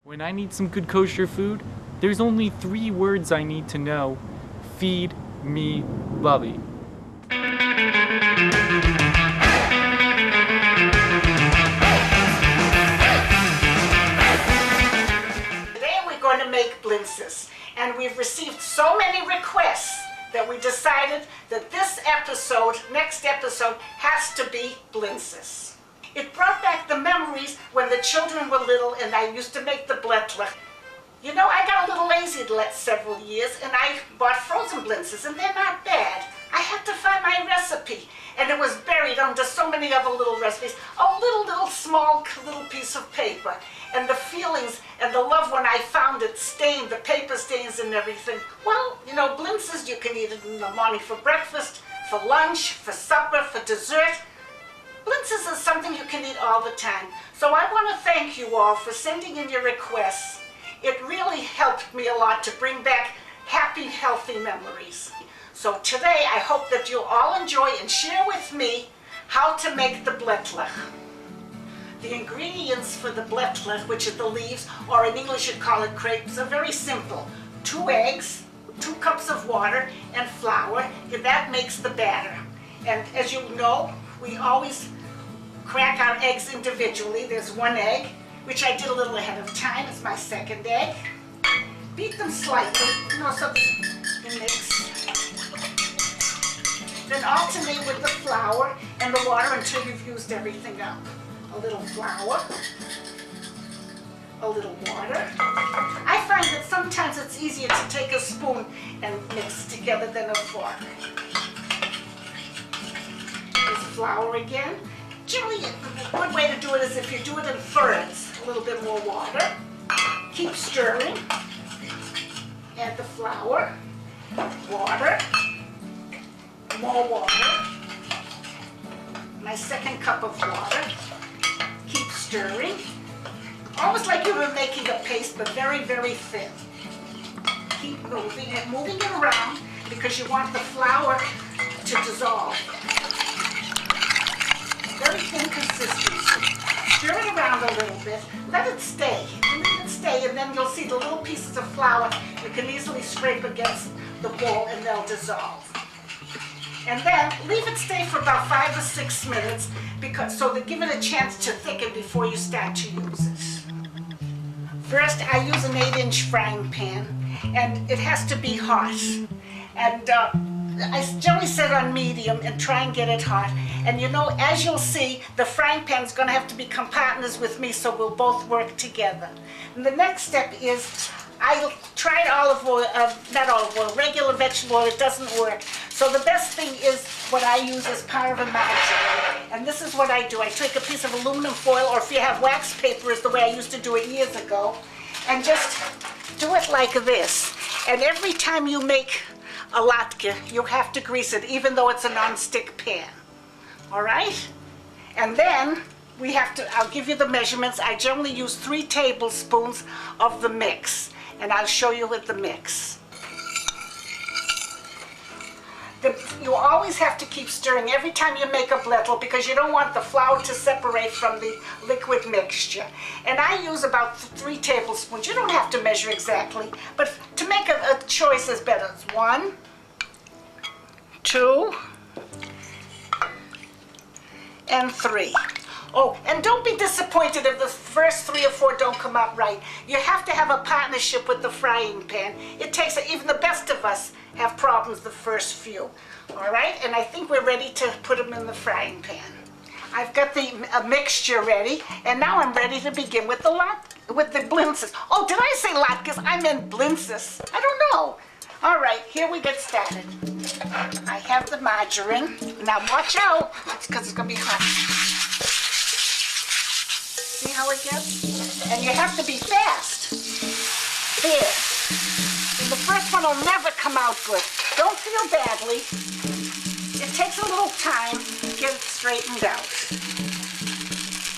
When I need some good kosher food, there's only 3 words I need to know. Feed me, Bubbe. Today we're going to make Blintzes, and we've received so many requests that we decided that this episode, next episode, has to be Blintzes. It brought back the memories when the children were little and I used to make the blettle. You know, I got a little lazy the last several years and I bought frozen Blintzes, and they're not bad. I had to find my recipe, and it was buried under so many other little recipes. A little small little piece of paper. And the feelings and the love when I found it stained, the paper stains and everything. Well, you know, Blintzes, you can eat it in the morning for breakfast, for lunch, for supper, for dessert. Blintzes is something you can eat all the time. So I want to thank you all for sending in your requests. It really helped me a lot to bring back happy, healthy memories. So today I hope that you'll all enjoy and share with me how to make the blettle. The ingredients for the blettle, which are the leaves, or in English you call it crepes, are very simple. 2 eggs, 2 cups of water, and flour, and that makes the batter. And as you know, we always crack our eggs individually. There's 1 egg, which I did a little ahead of time. It's my 2nd egg. Beat them slightly, you know, so they mix. Then alternate with the flour and the water until you've used everything up. A little flour, a little water. I find that sometimes it's easier to take a spoon and mix together than a fork. There's flour again. Generally, a good way to do it is if you do it in thirds. A little bit more water. Keep stirring. Add the flour, water, more water. My 2nd cup of water. Keep stirring. Almost like you were making a paste, but very, very thin. Keep moving it around because you want the flour to dissolve. Very thin consistency. Stir it around a little bit. Let it stay. Let it stay, and then you'll see the little pieces of flour you can easily scrape against the bowl and they'll dissolve. And then leave it stay for about 5 or 6 minutes so to give it a chance to thicken before you start to use it. First, I use an 8-inch frying pan, and it has to be hot. And I generally set it on medium and try and get it hot. And you know, as you'll see, the frying pan is going to have to become partners with me, so we'll both work together. And the next step is I tried olive oil, not olive oil, regular vegetable oil. It doesn't work. So the best thing is what I use as part of a margarine. And this is what I do. I take a piece of aluminum foil, or if you have wax paper, is the way I used to do it years ago, and just do it like this. And every time you make a latke, you have to grease it, even though it's a non-stick pan. All right? And then we have to, I'll give you the measurements. I generally use 3 tablespoons of the mix, and I'll show you with the mix. You always have to keep stirring every time you make a blettle because you don't want the flour to separate from the liquid mixture. And I use about 3 tablespoons. You don't have to measure exactly, but to make a choice is better. It's 1, 2, and 3. Oh, and don't be disappointed if the first 3 or 4 don't come out right. You have to have a partnership with the frying pan. It takes, even the best of us have problems the first few. All right, and I think we're ready to put them in the frying pan. I've got the mixture ready, and now I'm ready to begin with the Blintzes. Oh, did I say latkes? I meant Blintzes. I don't know. All right, here we get started. I have the margarine. Now watch out, because it's going to be hot. See how it gets? And you have to be fast. There. And the first one will never come out good. Don't feel badly. It takes a little time to get it straightened out.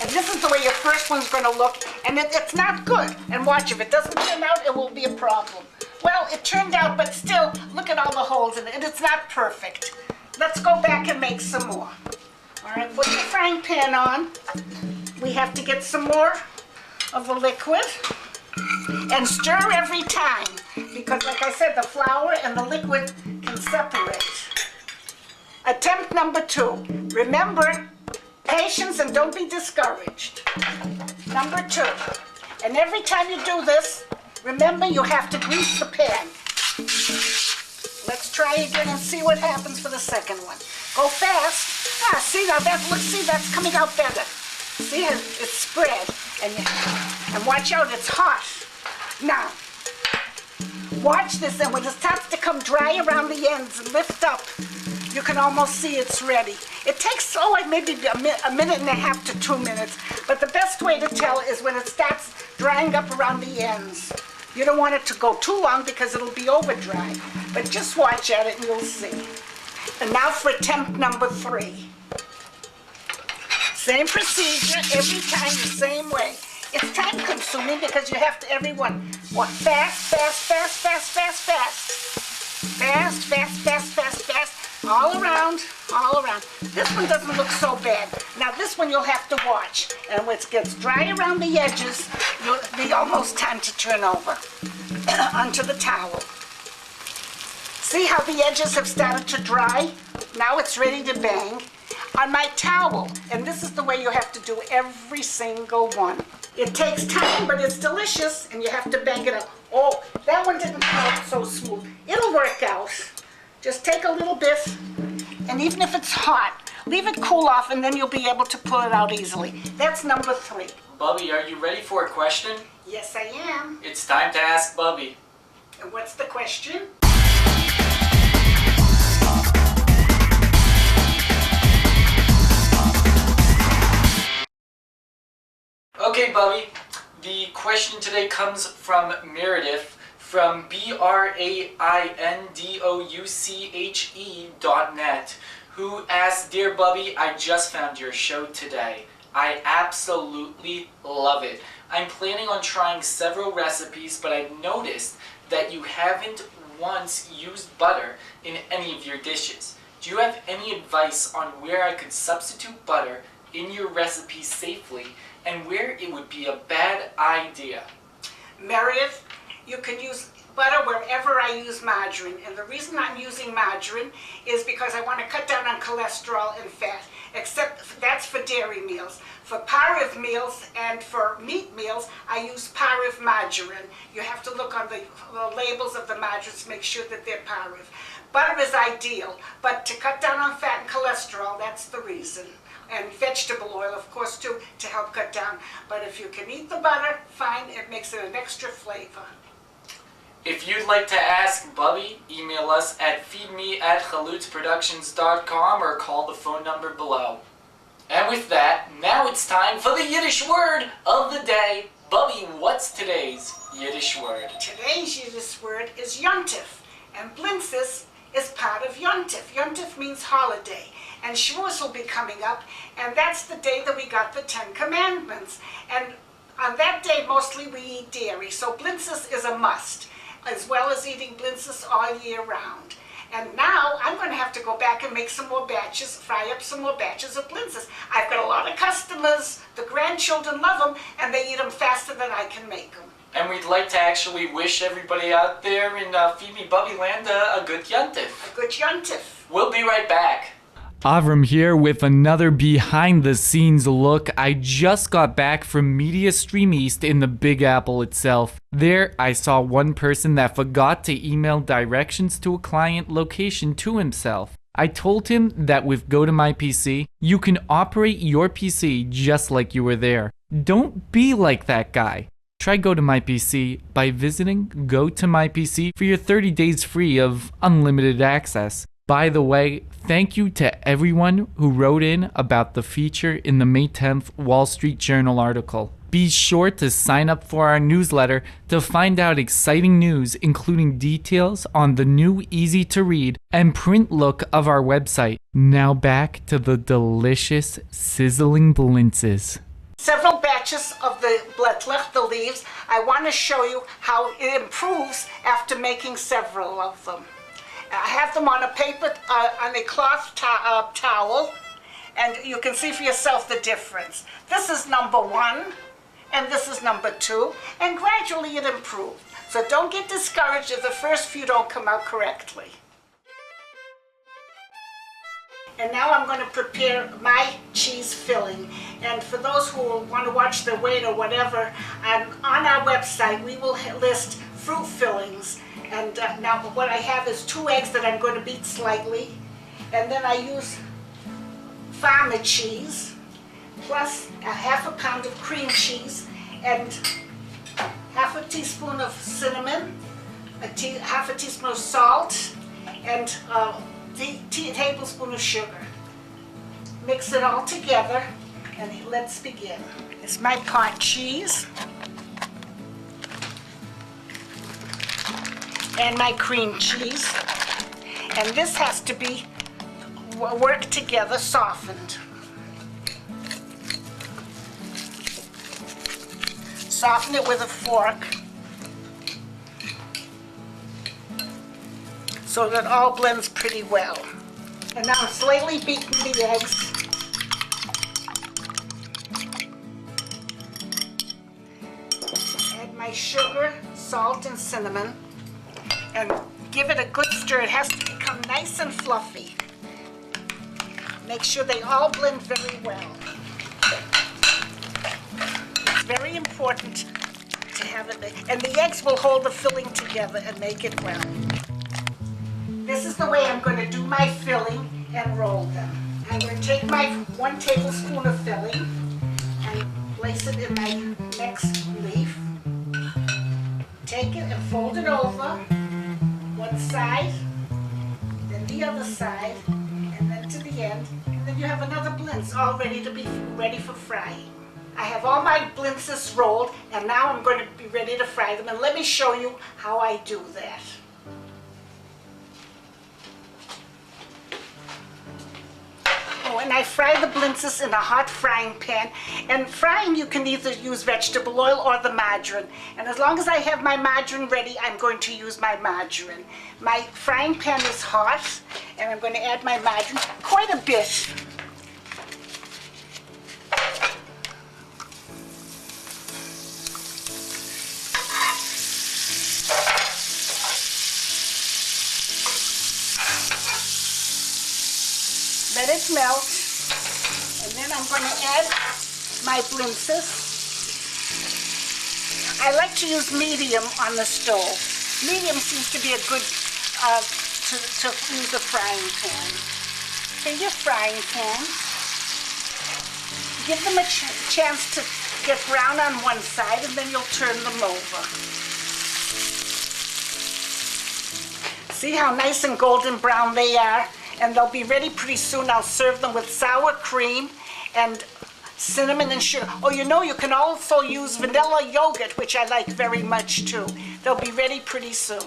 And this is the way your first one's going to look, and it's not good. And watch, if it doesn't turn out, it will be a problem. Well, it turned out, but still, look at all the holes in it, and it's not perfect. Let's go back and make some more. All right, put the frying pan on. We have to get some more of the liquid. And stir every time, because like I said, the flour and the liquid can separate. Attempt number 2. Remember, patience and don't be discouraged. Number 2. And every time you do this, remember you have to grease the pan. Let's try again and see what happens for the second one. Go fast. See now, that's coming out better. See, it's spread. And watch out, it's hot. Now, watch this, and when it starts to come dry around the ends and lift up, you can almost see it's ready. It takes, maybe a minute and a half to 2 minutes, but the best way to tell is when it starts drying up around the ends. You don't want it to go too long because it'll be over dry, but just watch at it and you'll see. And now for attempt number 3. Same procedure, every time the same way. It's time consuming because you have to, everyone, fast, all around. This one doesn't look so bad. Now this one you'll have to watch. And when it gets dry around the edges, it'll be almost time to turn over onto the towel. See how the edges have started to dry? Now it's ready to bang on my towel. And this is the way you have to do every single one. It takes time, but it's delicious, and you have to bang it up. Oh, that one didn't come out so smooth. It'll work out. Just take a little bit, and even if it's hot, leave it cool off, and then you'll be able to pull it out easily. That's number 3. Bubby, are you ready for a question? Yes, I am. It's time to ask Bubby. And what's the question? Okay, Bubby, the question today comes from Meredith from BRAINDOUCHE.net, who asked, "Dear Bubby, I just found your show today. I absolutely love it. I'm planning on trying several recipes, but I've noticed that you haven't once used butter in any of your dishes. Do you have any advice on where I could substitute butter in your recipes safely, and where it would be a bad idea?" Meredith, you can use butter wherever I use margarine. And the reason I'm using margarine is because I want to cut down on cholesterol and fat. Except that's for dairy meals. For pareve meals and for meat meals, I use pareve margarine. You have to look on the labels of the margarines to make sure that they're pareve. Butter is ideal, but to cut down on fat and cholesterol, that's the reason. And vegetable oil, of course, too, to help cut down. But if you can eat the butter, fine, it makes it an extra flavor. If you'd like to ask Bubby, email us at feedme@chalutzproductions.com or call the phone number below. And with that, now it's time for the Yiddish word of the day. Bubby, what's today's Yiddish word? Today's Yiddish word is Yontif, and Blintzes is part of Yontif. Yontif means holiday, and shavuos will be coming up, and that's the day that we got the 10 Commandments. And on that day, mostly we eat dairy, so Blintzes is a must, as well as eating Blintzes all year round. And now I'm going to have to go back and make some more batches, fry up some more batches of Blintzes. I've got a lot of customers, the grandchildren love them, and they eat them faster than I can make them. And we'd like to actually wish everybody out there in Feed Me Bubby Land a good Yontif. A good Yontif. We'll be right back. Avram here with another behind the scenes look. I just got back from Media Stream East in the Big Apple itself. There I saw one person that forgot to email directions to a client location to himself. I told him that with Go to My PC, you can operate your PC just like you were there. Don't be like that guy. Try Go to My PC by visiting Go to My PC for your 30 days free of unlimited access. By the way, thank you to everyone who wrote in about the feature in the May 10th Wall Street Journal article. Be sure to sign up for our newsletter to find out exciting news, including details on the new easy-to-read and print look of our website. Now back to the delicious, sizzling Blintzes. Several batches of the blättlach, the leaves. I want to show you how it improves after making several of them. I have them on a paper, on a cloth towel, and you can see for yourself the difference. This is number 1, and this is number 2, and gradually it improved. So don't get discouraged if the first few don't come out correctly. And now I'm going to prepare my cheese filling. And for those who want to watch the weight or whatever, on our website we will list fruit fillings. And now what I have is 2 eggs that I'm going to beat slightly. And then I use farmer cheese, plus a half a pound of cream cheese, and half a teaspoon of cinnamon, half a teaspoon of salt, and tablespoon of sugar. Mix it all together and let's begin. It's my pot cheese and my cream cheese, and this has to be worked together, softened. Soften it with a fork so that it all blends pretty well. And now I'm slightly beating the eggs. Add my sugar, salt, and cinnamon, and give it a good stir. It has to become nice and fluffy. Make sure they all blend very well. It's very important to have it, and the eggs will hold the filling together and make it well. This is the way I'm going to do my filling and roll them. I'm going to take my 1 tablespoon of filling and place it in my next leaf. Take it and fold it over, one side, then the other side, and then to the end. And then you have another blintz all ready for frying. I have all my blintzes rolled, and now I'm going to be ready to fry them. And let me show you how I do that. Oh, and I fry the blintzes in a hot frying pan. And frying, you can either use vegetable oil or the margarine. And as long as I have my margarine ready, I'm going to use my margarine. My frying pan is hot, and I'm going to add my margarine, quite a bit. Let it melt, and then I'm going to add my blintzes. I like to use medium on the stove. Medium seems to be a good to use a frying pan. Take your frying pan, give them a chance to get brown on one side, and then you'll turn them over. See how nice and golden brown they are? And they'll be ready pretty soon. I'll serve them with sour cream and cinnamon and sugar. Oh, you know, you can also use vanilla yogurt, which I like very much too. They'll be ready pretty soon.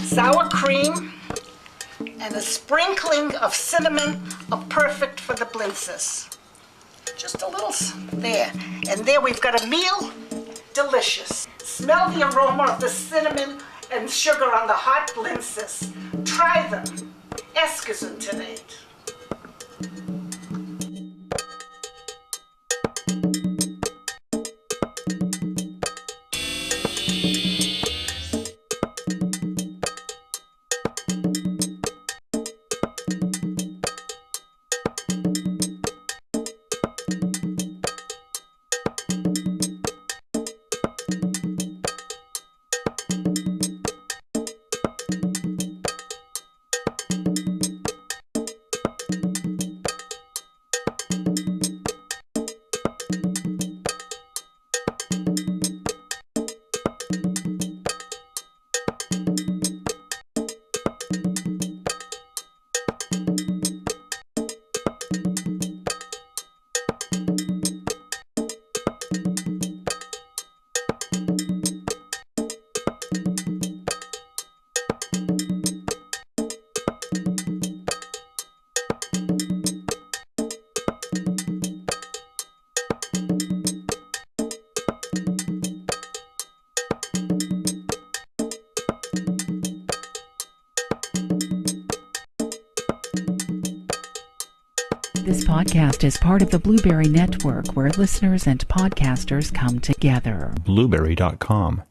Sour cream and a sprinkling of cinnamon are perfect for the blintzes. Just a little there. And there we've got a meal. Delicious. Smell the aroma of the cinnamon and sugar on the hot blintzes. Try them. Eskezen today. This podcast is part of the Blueberry Network, where listeners and podcasters come together. Blueberry.com.